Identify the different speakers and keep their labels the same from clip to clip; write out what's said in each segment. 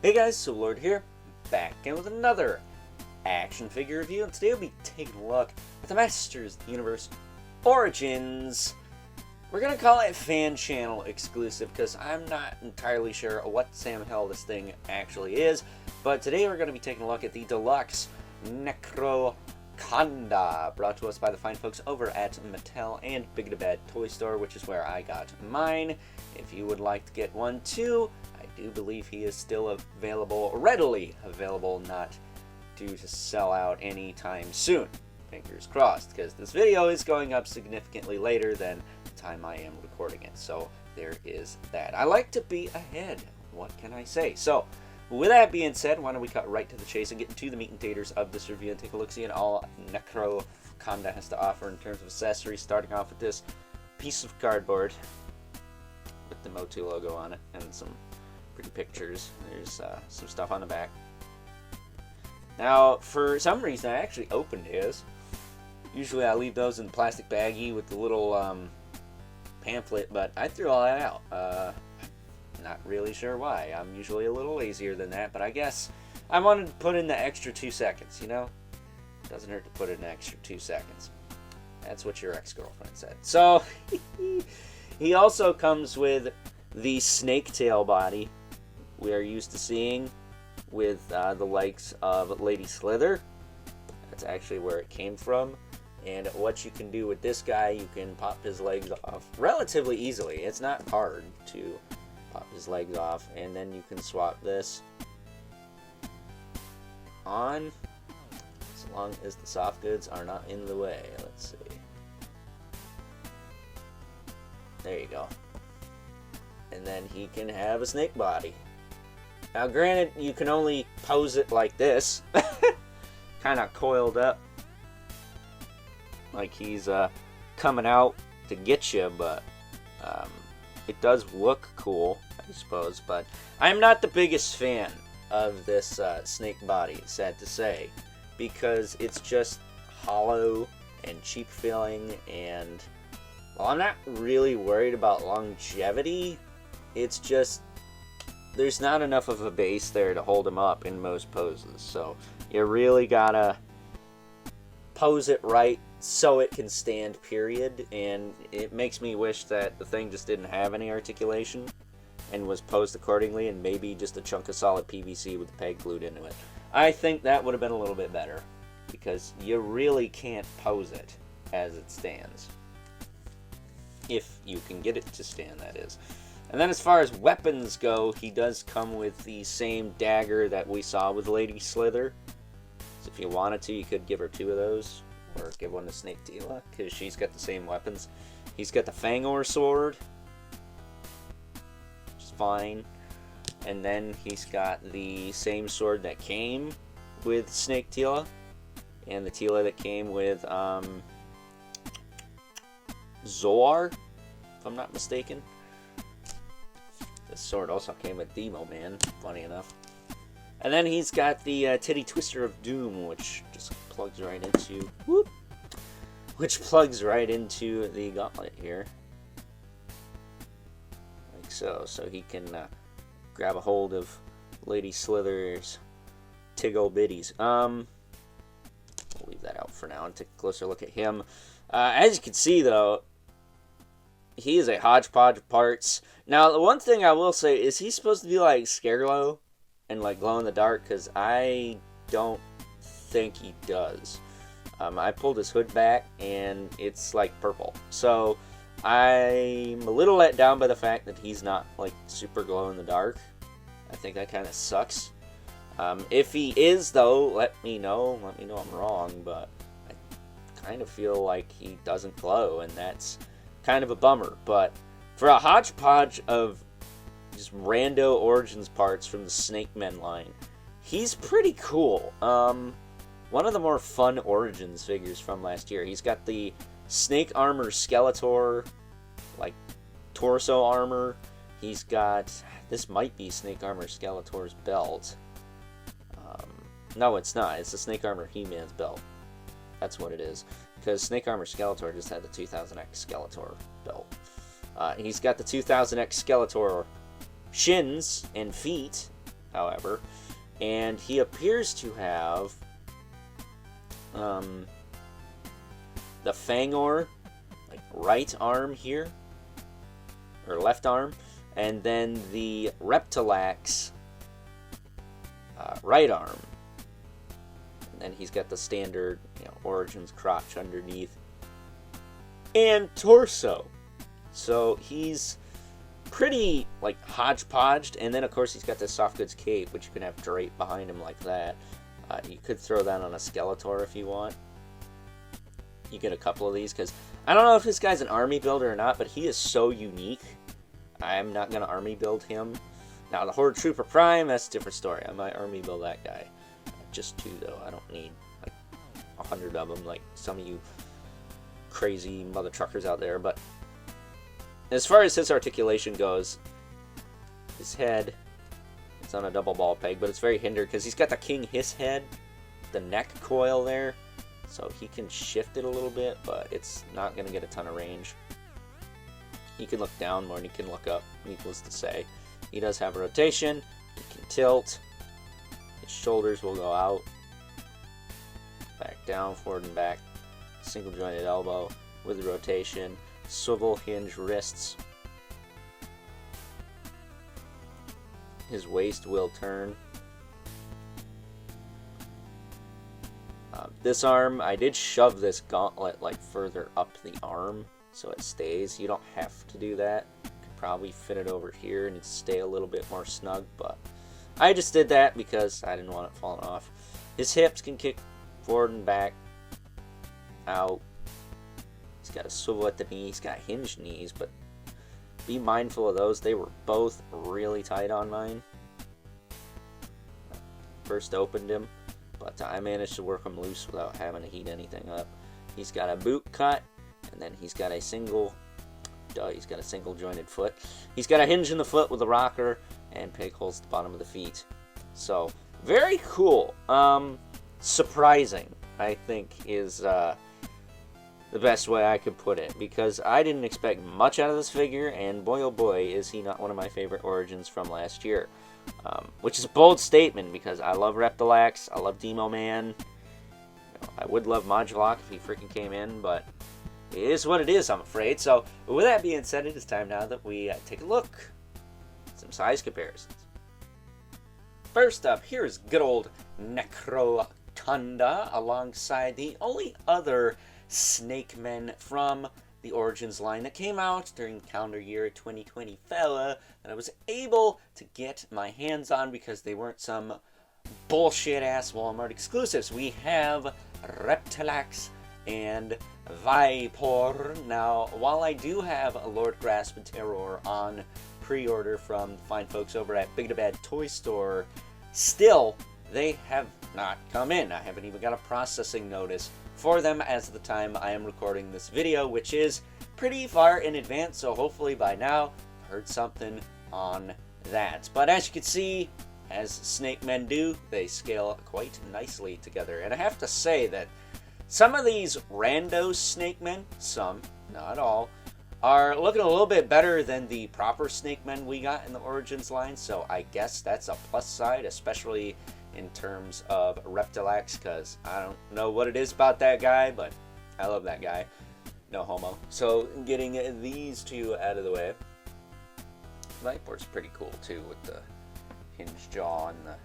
Speaker 1: Hey guys, so Lord here, back again with another action figure review, and today we'll be taking a look at the Masters of the Universe Origins. We're going to call it fan channel exclusive because I'm not entirely sure what Sam hell this thing actually is, but today we're going to be taking a look at the deluxe Necro-Conda, brought to us by the fine folks over at Mattel and Big to Bad Toy Store, which is where I got mine. If you would like to get one too, I do believe he is still available, readily available, not due to sell out anytime soon. Fingers crossed, because this video is going up significantly later than the time I am recording it. So there is that. I like to be ahead. What can I say? So with that being said, why don't we cut right to the chase and get into the meat and taters of this review and take a look-see at all Necro-Conda has to offer in terms of accessories, starting off with this piece of cardboard with the MOTU logo on it and some pretty pictures. There's some stuff on the back. Now, for some reason, I actually opened his. Usually I leave those in the plastic baggie with the little pamphlet, but I threw all that out. Not really sure why. I'm usually a little lazier than that, but I guess I wanted to put in the extra 2 seconds, you know? Doesn't hurt to put in an extra 2 seconds. That's what your ex-girlfriend said. So, he also comes with the snake tail body we are used to seeing with the likes of Lady Slither. That's actually where it came from. And what you can do with this guy, you can pop his legs off relatively easily. It's not hard to pop his legs off, and then you can swap this on as long as the soft goods are not in the way. Let's see. There you go. And then he can have a snake body. Now granted, you can only pose it like this, kind of coiled up, like he's coming out to get you, but it does look cool, I suppose. But I'm not the biggest fan of this snake body, sad to say, because it's just hollow and cheap feeling, and while I'm not really worried about longevity, it's just there's not enough of a base there to hold him up in most poses. So you really gotta pose it right so it can stand, period. And it makes me wish that the thing just didn't have any articulation and was posed accordingly, and maybe just a chunk of solid PVC with the peg glued into it. I think that would have been a little bit better, because you really can't pose it as it stands. If you can get it to stand, that is. And then as far as weapons go, he does come with the same dagger that we saw with Lady Slither. So if you wanted to, you could give her 2 of those, or give one to Snake Tila, because she's got the same weapons. He's got the Fangor sword, which is fine. And then he's got the same sword that came with Snake Tila, and the Tila that came with Zoar, if I'm not mistaken. This sword also came with Demo Man, funny enough. And then he's got the Titty Twister of Doom, which just plugs right into, the gauntlet here, like so. So he can grab a hold of Lady Slither's tiggle bitties. We'll leave that out for now and take a closer look at him. As you can see, though, he is a hodgepodge of parts. Now, the one thing I will say is he's supposed to be like Scareglow and like glow in the dark, because I don't think he does. I pulled his hood back and it's like purple. So I'm a little let down by the fact that he's not like super glow in the dark. I think that kind of sucks. If he is, though, let me know. Let me know I'm wrong, but I kind of feel like he doesn't glow, and that's kind of a bummer. But for a hodgepodge of just rando Origins parts from the Snake Men line, he's pretty cool. One of the more fun Origins figures from last year. He's got the Snake Armor Skeletor, like torso armor. He's got, this might be Snake Armor Skeletor's belt. No, it's not. It's the Snake Armor He-Man's belt. That's what it is. Because Snake Armor Skeletor just had the 2000X Skeletor belt. He's got the 2000X Skeletor shins and feet, however. And he appears to have the Fangor, like, right arm here, or left arm, and then the Reptilax right arm. And then he's got the standard, Origins crotch underneath and torso. So he's pretty, like, hodgepodged. And then, of course, he's got this soft goods cape, which you can have draped behind him like that. You could throw that on a Skeletor if you want. You get a couple of these, because I don't know if this guy's an army builder or not, but he is so unique. I'm not going to army build him. Now, the Horde Trooper Prime, that's a different story. I might army build that guy. Just 2, though. I don't need, like, 100 of them, like some of you crazy mother truckers out there. But as far as his articulation goes, his head, it's on a double ball peg, but it's very hindered because he's got the King Hiss head, the neck coil there, so he can shift it a little bit, but it's not going to get a ton of range. He can look down more than he can look up, needless to say. He does have a rotation, he can tilt, his shoulders will go out, back down, forward and back, single jointed elbow with rotation, swivel hinge wrists. His waist will turn. This arm, I did shove this gauntlet like further up the arm so it stays. You don't have to do that. You could probably fit it over here and it'd stay a little bit more snug, but I just did that because I didn't want it falling off. His hips can kick forward and back, out. He's got a swivel at the knee. He's got hinged knees, but be mindful of those. They were both really tight on mine. First opened him, but I managed to work him loose without having to heat anything up. He's got a boot cut, and then he's got a single jointed foot. He's got a hinge in the foot with a rocker, and peg holes at the bottom of the feet. So, very cool. Surprising, I think, is the best way I could put it, because I didn't expect much out of this figure, and boy oh boy is he not one of my favorite Origins from last year. Which is a bold statement, because I love Reptilax, I love Demo Man. I would love Modulok if he freaking came in, but it is what it is, I'm afraid. So, with that being said, it is time now that we take a look at some size comparisons. First up, here's good old Necro-Conda, alongside the only other Snake Men from the Origins line that came out during calendar year 2020 fella that I was able to get my hands on because they weren't some bullshit ass Walmart exclusives. We have Reptilax and Vipor. Now, while I do have a Lord Grasp and Terror on pre-order from the fine folks over at Big to Bad Toy Store, still, they have not come in. I haven't even got a processing notice for them as of the time I am recording this video, which is pretty far in advance, so hopefully by now I've heard something on that. But as you can see, as Snake Men do, they scale quite nicely together. And I have to say that some of these rando Snake Men, some, not all, are looking a little bit better than the proper Snake Men we got in the Origins line, so I guess that's a plus side, especially in terms of Reptilax, because I don't know what it is about that guy, but I love that guy. No homo. So, getting these two out of the way. Vipor's pretty cool, too, with the hinged jaw and the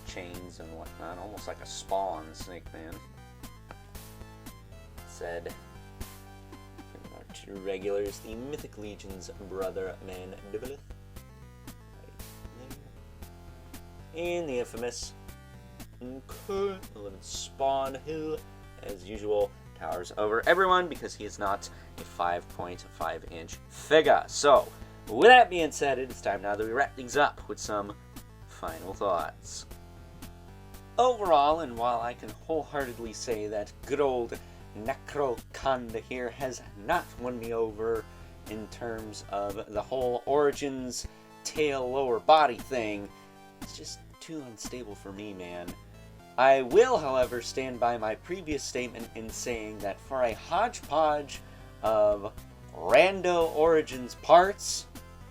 Speaker 1: chains and whatnot. Almost like a Spawn Snake Man. Said, our two regulars, the Mythic Legion's brother, Mandibulith. And the infamous 11 Spawn, who, as usual, towers over everyone because he is not a 5.5-inch figure. So, with that being said, it is time now that we wrap things up with some final thoughts. Overall, and while I can wholeheartedly say that good old Necro-Conda here has not won me over in terms of the whole Origins tail lower body thing, it's just too unstable for me, man. I will, however, stand by my previous statement in saying that for a hodgepodge of rando Origins parts,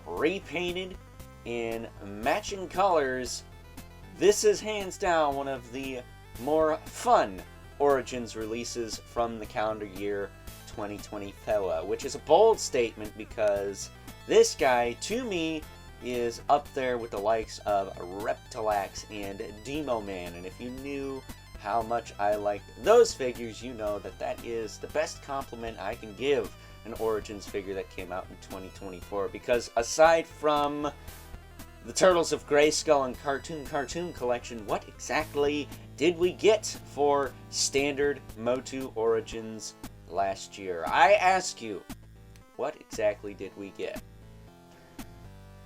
Speaker 1: repainted in matching colors, this is hands down one of the more fun Origins releases from the calendar year 2020 fella, which is a bold statement because this guy, to me, is up there with the likes of Reptilax and Demo Man, and if you knew how much I liked those figures, you know that that is the best compliment I can give an Origins figure that came out in 2024, because aside from the Turtles of Grayskull and Cartoon collection, what exactly did we get for standard MOTU Origins last year? I ask you, what exactly did we get?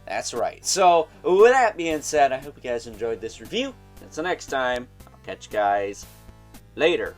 Speaker 1: That's right. So, with that being said, I hope you guys enjoyed this review. Until next time, I'll catch you guys later.